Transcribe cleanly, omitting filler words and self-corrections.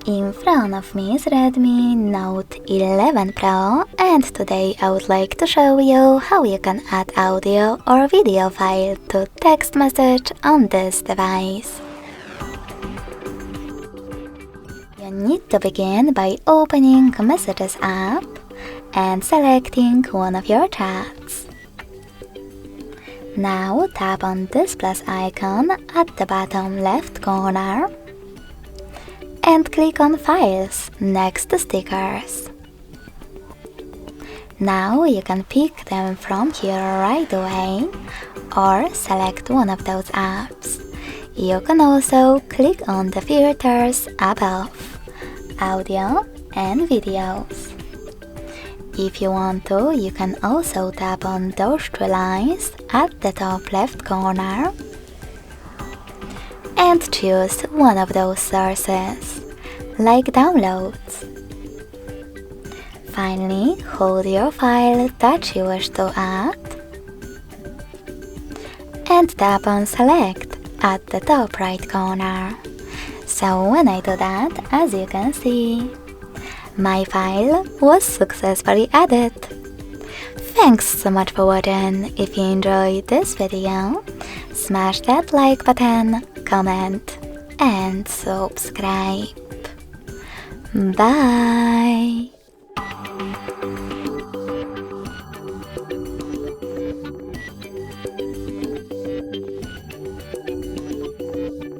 In front of me is Redmi Note 11 Pro, and today I would like to show you how you can add audio or video file to text message on this device. You need to begin by opening Messages app and selecting one of your chats. Now tap on this plus icon at the bottom left corner and click on Files next to Stickers. Now you can pick them from here right away or select one of those apps. You can also click on the filters above, audio and videos. If you want to, you can also tap on those three lines at the top left corner and choose one of those sources, like downloads. Finally, hold your file that you wish to add and tap on Select at the top right corner. So when I do that, as you can see, my file was successfully added. Thanks so much for watching. If you enjoyed this video, smash that like button, comment and subscribe. Bye!